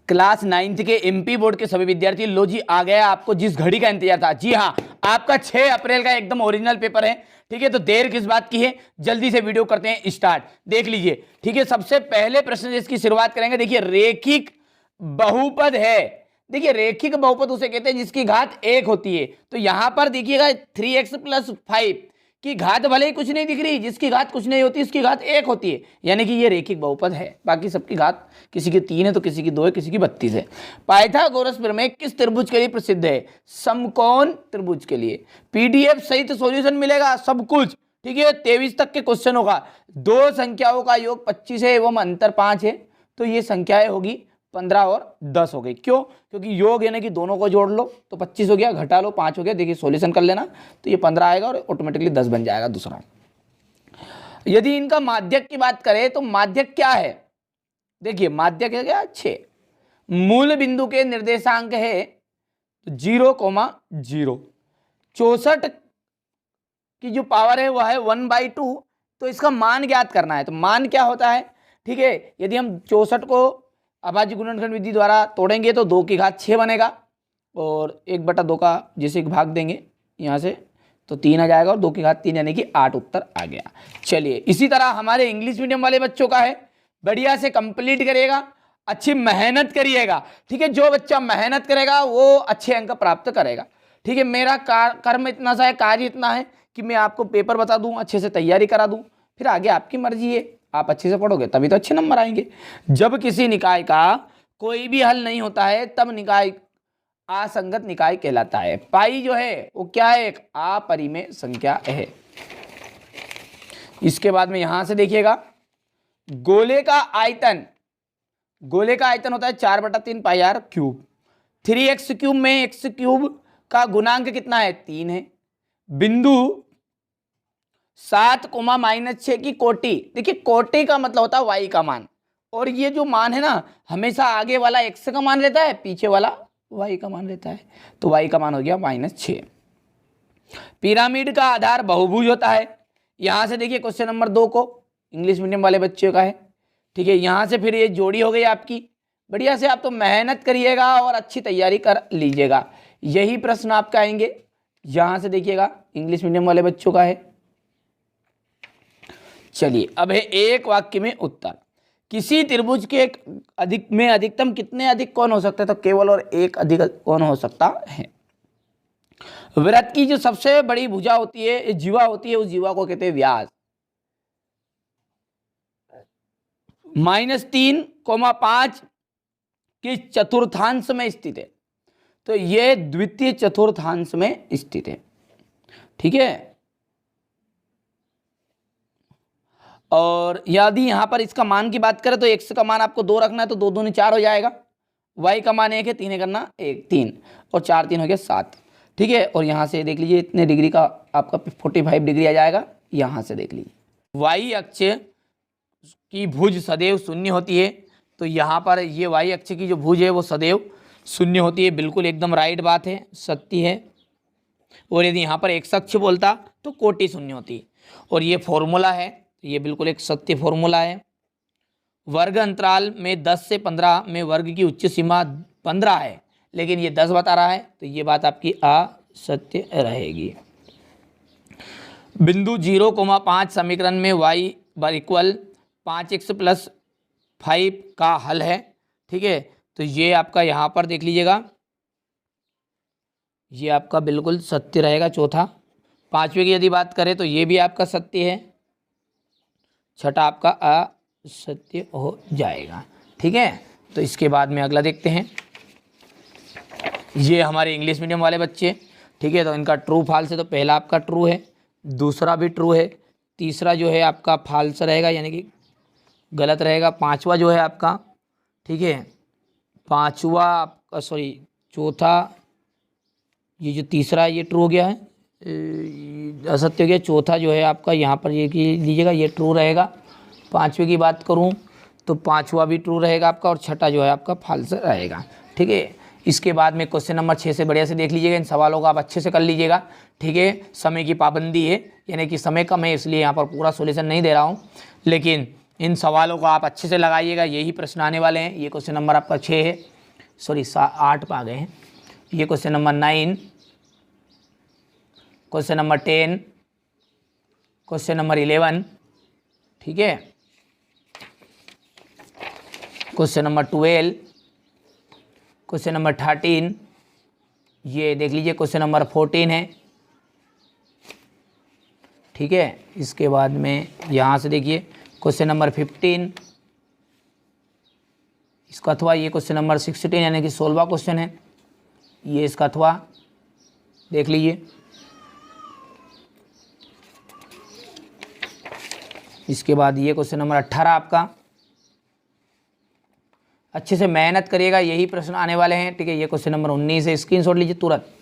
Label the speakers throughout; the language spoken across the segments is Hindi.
Speaker 1: क्लास 9th के एमपी बोर्ड के सभी विद्यार्थी, लो जी आ गया आपको जिस घड़ी का इंतजार था। जी हाँ, आपका 6 अप्रैल का एकदम ओरिजिनल पेपर है। ठीक है, तो देर किस बात की है, जल्दी से वीडियो करते हैं स्टार्ट। देख लीजिए, ठीक है, सबसे पहले प्रश्न से इसकी शुरुआत करेंगे। देखिए, रेखिक बहुपद है। देखिए, रेखिक बहुपद उसे कहते हैं जिसकी घात 1 होती है। तो यहां पर देखिएगा 3x + 5 की घात भले ही कुछ नहीं दिख रही, जिसकी घात कुछ नहीं होती उसकी घात 1 होती है, यानी कि ये रेखिक बहुपद है। बाकी सबकी घात किसी की 3 है तो किसी की 2 है, किसी की 32 है। पाइथागोरस प्रमेय किस त्रिभुज के लिए प्रसिद्ध है? समकोण त्रिभुज के लिए। पीडीएफ सहित सॉल्यूशन मिलेगा सब कुछ। ठीक है, 23 तक के क्वेश्चन होगा। दो संख्याओं का योग 25 है एवं अंतर 5 है, तो ये संख्याएं होगी 15 और 10 हो गई। क्यों? क्योंकि योग यानी कि दोनों को जोड़ लो तो 25 हो गया, घटा लो 5 हो गया। देखिए सॉल्यूशन कर लेना तो ये 15 आएगा और ऑटोमेटिकली 10 बन जाएगा दूसरा। यदि इनका माध्यक की बात करें तो माध्यक क्या है? देखिए, माध्यक है क्या? 6। मूल बिंदु के निर्देशांक है 0,0। 64 की जो पावर है वह है 1/2। तो इसका मान ज्ञात करना है। तो मान क्या होता है? ठीक है, यदि हम 64 को अभाज्य गुणनखंड विधि द्वारा तोड़ेंगे तो 2 की घात 6 बनेगा और 1/2 का जैसे भाग देंगे यहाँ से तो 3 आ जाएगा और 2 की घात 3 यानी कि 8 उत्तर आ गया। चलिए, इसी तरह हमारे इंग्लिश मीडियम वाले बच्चों का है, बढ़िया से कंप्लीट करिएगा, अच्छी मेहनत करिएगा। ठीक है, जो बच्चा मेहनत करेगा वो अच्छे अंक प्राप्त करेगा। ठीक है, मेरा कर्म इतना सा है, कार्य इतना है कि मैं आपको पेपर बता दूं, अच्छे से तैयारी करा दूं, फिर आगे आपकी मर्जी है। आप अच्छे से पढ़ोगे तभी तो अच्छे नंबर आएंगे। जब किसी निकाय का कोई भी हल नहीं होता है तब निकाय असंगत निकाय कहलाता है। पाई जो है वो क्या है? एक अपरिमेय संख्या है। इसके बाद में यहां से देखिएगा, गोले का आयतन होता है 4/3 πr³। 3x³ में x³ का गुणांक कितना है? 3 है। बिंदु 7, -6 की कोटि। देखिए, कोटि का मतलब होता है y का मान, और ये जो मान है ना, हमेशा आगे वाला x का मान लेता है, पीछे वाला y का मान लेता है। तो y का मान हो गया -6। पिरामिड का आधार बहुभुज होता है। यहां से देखिए क्वेश्चन नंबर 2 को इंग्लिश मीडियम वाले बच्चों का है। ठीक है, यहां से फिर ये जोड़ी हो गई आपकी। बढ़िया से आप तो मेहनत करिएगा और अच्छी तैयारी कर लीजिएगा। यही प्रश्न आपका आएंगे। यहां से देखिएगा, इंग्लिश मीडियम वाले बच्चों का है। चलिए, अब है एक वाक्य में उत्तर। किसी त्रिभुज के अधिकतम कितने अधिक कोण हो सकते हैं? तो केवल और एक अधिक कोण हो सकता है। वृत्त की जो सबसे बड़ी भुजा होती है, जीवा होती है, उस जीवा को कहते हैं व्यास। -3,5 के चतुर्थांश में स्थित है, तो ये द्वितीय चतुर्थांश में स्थित है। ठीक है, और यदि यहां पर इसका मान की बात करें तो x का मान आपको 2 रखना है, तो 2 दूनी 4 हो जाएगा। y का मान 1 है, 3 है करना 3 और 4 3 हो गया 7। ठीक है, और यहां से देख लीजिए इतने डिग्री का आपका 45 डिग्री आ जाएगा। यहां से देख लीजिए, y अक्ष की भुज सदैव शून्य होती है। तो यहाँ पर ये y अक्ष की जो भुज है वो सदैव शून्य होती है। बिल्कुल एकदम राइट बात है, सत्य है। और यदि यहाँ पर x अक्ष बोलता तो कोटि शून्य होती। और ये फॉर्मूला है, ये बिल्कुल एक सत्य फॉर्मूला है। वर्ग अंतराल में 10 से 15 में वर्ग की उच्च सीमा 15 है, लेकिन ये 10 बता रहा है, तो ये बात आपकी असत्य रहेगी। बिंदु 0,5 समीकरण में y = 5x + 5 का हल है। ठीक है, तो ये आपका यहाँ पर देख लीजिएगा, ये आपका बिल्कुल सत्य रहेगा। चौथा, पांचवे की यदि बात करें तो ये भी आपका सत्य है। छठा आपका असत्य हो जाएगा। ठीक है, तो इसके बाद में अगला देखते हैं। ये हमारे इंग्लिश मीडियम वाले बच्चे। ठीक है, तो इनका ट्रू फॉल्स है, तो पहला आपका ट्रू है, दूसरा भी ट्रू है, तीसरा जो है आपका फॉल्स रहेगा यानी कि गलत रहेगा। पांचवा जो है आपका, ठीक है, पांचवा आपका चौथा, ये जो तीसरा ये ट्रू हो गया है, असत्य हो गया। चौथा जो है आपका यहाँ पर ये लीजिएगा, ये ट्रू रहेगा। पांचवे की बात करूँ तो पांचवा भी ट्रू रहेगा आपका, और छठा जो है आपका फॉल्स रहेगा। ठीक है, इसके बाद में क्वेश्चन नंबर 6 से बढ़िया से देख लीजिएगा। इन सवालों को आप अच्छे से कर लीजिएगा। ठीक है, समय की पाबंदी है, यानी कि समय कम है, इसलिए यहाँ पर पूरा सॉल्यूशन नहीं दे रहा हूँ, लेकिन इन सवालों को आप अच्छे से लगाइएगा। यही प्रश्न आने वाले हैं। ये क्वेश्चन नंबर आपका 6 है। सॉरी 8 पे आ गए हैं। ये question number 9, question number 10, question number 11, ठीक है, क्वेश्चन नंबर 12, क्वेश्चन नंबर 13, ये देख लीजिए क्वेश्चन नंबर 14 है, ठीक है। इसके बाद में यहाँ से देखिए क्वेश्चन नंबर 15, इसका अथवा ये क्वेश्चन नंबर 16 यानी कि 16वां क्वेश्चन है, ये इसका अथवा देख लीजिए। इसके बाद ये क्वेश्चन नंबर 18 आपका। अच्छे से मेहनत करिएगा, यही प्रश्न आने वाले हैं, ठीक है। ये क्वेश्चन नंबर 19 है, स्क्रीनशॉट लीजिए तुरंत,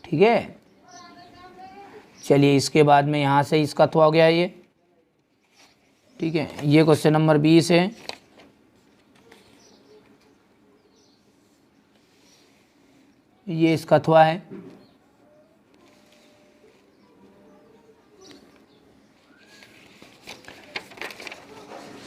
Speaker 1: ठीक है। चलिए इसके बाद में यहाँ से इसका अथवा हो गया ये, ठीक है। ये क्वेश्चन नंबर 20 है, ये इसका अथवा है।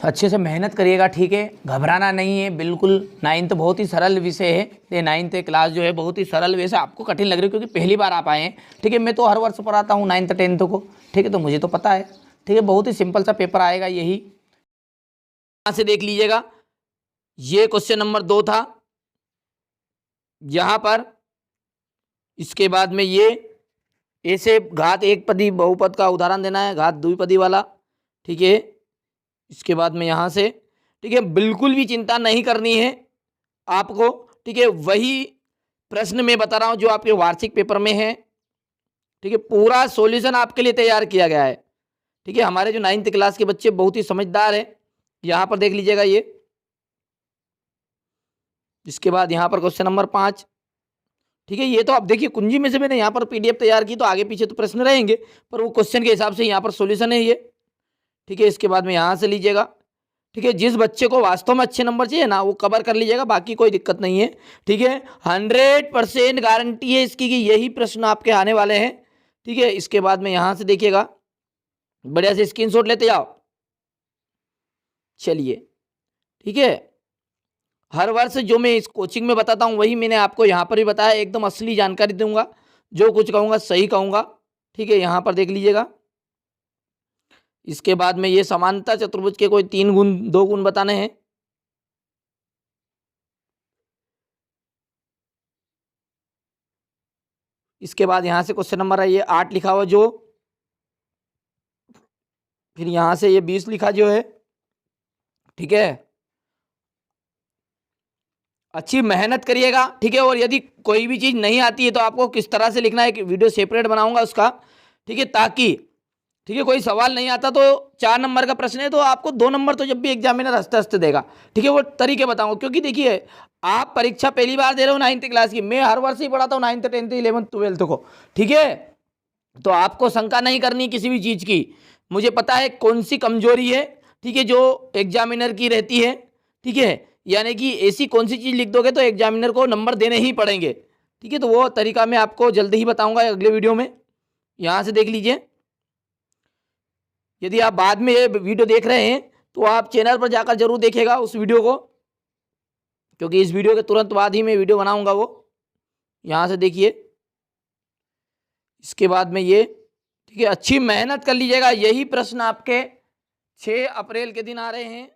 Speaker 1: अच्छे से मेहनत करिएगा, ठीक है, घबराना नहीं है बिल्कुल। 9th बहुत ही सरल विषय है, ये 9th क्लास जो है बहुत ही सरल वैसे आपको कठिन लग रही है क्योंकि पहली बार आप आए हैं, ठीक है। मैं तो हर वर्ष पढ़ाता हूँ 9th 10th को, ठीक है, तो मुझे तो पता है, ठीक है। बहुत ही सिंपल सा पेपर आएगा यही। यहाँ से देख लीजिएगा, ये क्वेश्चन नंबर 2 था यहाँ पर। इसके बाद में ये ऐसे घात एक पदी बहुपद का उदाहरण देना है, घात द्विपदी वाला, ठीक है। इसके बाद में यहाँ से, ठीक है, बिल्कुल भी चिंता नहीं करनी है आपको, ठीक है। वही प्रश्न मैं बता रहा हूँ जो आपके वार्षिक पेपर में है, ठीक है। पूरा सॉल्यूशन आपके लिए तैयार किया गया है, ठीक है। हमारे जो 9th क्लास के बच्चे बहुत ही समझदार है, यहाँ पर देख लीजिएगा ये। इसके बाद यहाँ पर क्वेश्चन नंबर 5, ठीक है। ये तो आप देखिए कुंजी में से मैंने यहाँ पर PDF तैयार की, तो आगे पीछे तो प्रश्न रहेंगे पर वो क्वेश्चन के हिसाब से यहाँ पर सॉल्यूशन है ये, ठीक है। इसके बाद में यहाँ से लीजिएगा, ठीक है। जिस बच्चे को वास्तव में अच्छे नंबर चाहिए ना वो कवर कर लीजिएगा, बाकी कोई दिक्कत नहीं है, ठीक है। 100% गारंटी है इसकी कि यही प्रश्न आपके आने वाले हैं, ठीक है। इसके बाद में यहाँ से देखिएगा, बढ़िया से स्क्रीनशॉट लेते जाओ। चलिए, ठीक है। हर वर्ष जो मैं इस कोचिंग में बताता हूँ वही मैंने आपको यहाँ पर भी बताया, एकदम असली जानकारी दूंगा, जो कुछ कहूँगा सही कहूँगा, ठीक है। यहाँ पर देख लीजिएगा। इसके बाद में ये समानता चतुर्भुज के कोई 3 गुण 2 गुण बताने हैं। इसके बाद यहाँ से क्वेश्चन नंबर है ये 8 लिखा हुआ जो, फिर यहाँ से ये 20 लिखा जो है, ठीक है। अच्छी मेहनत करिएगा, ठीक है। और यदि कोई भी चीज़ नहीं आती है तो आपको किस तरह से लिखना है, एक वीडियो सेपरेट बनाऊंगा उसका, ठीक है, ताकि, ठीक है, कोई सवाल नहीं आता तो 4 नंबर का प्रश्न है तो आपको 2 नंबर तो जब भी एग्जामिनर हंसते हंसते देगा, ठीक है। वो तरीके बताऊंगा क्योंकि देखिए आप परीक्षा पहली बार दे रहे हो 9th क्लास की, मैं हर वर्ष ही पढ़ाता हूँ 9th 10th 11th 12th को, ठीक है। तो आपको शंका नहीं करनी किसी भी चीज़ की, मुझे पता है कौन सी कमजोरी है, ठीक है, जो एग्जामिनर की रहती है, ठीक है। यानी कि ऐसी कौन सी चीज़ लिख दोगे तो एग्जामिनर को नंबर देने ही पड़ेंगे, ठीक है। तो वो तरीका मैं आपको जल्दी ही बताऊंगा अगले वीडियो में। यहाँ से देख लीजिए, यदि आप बाद में ये वीडियो देख रहे हैं तो आप चैनल पर जाकर जरूर देखिएगा उस वीडियो को, क्योंकि इस वीडियो के तुरंत बाद ही मैं वीडियो बनाऊंगा वो। यहाँ से देखिए, इसके बाद में ये, ठीक है, अच्छी मेहनत कर लीजिएगा, यही प्रश्न आपके 6 अप्रैल के दिन आ रहे हैं।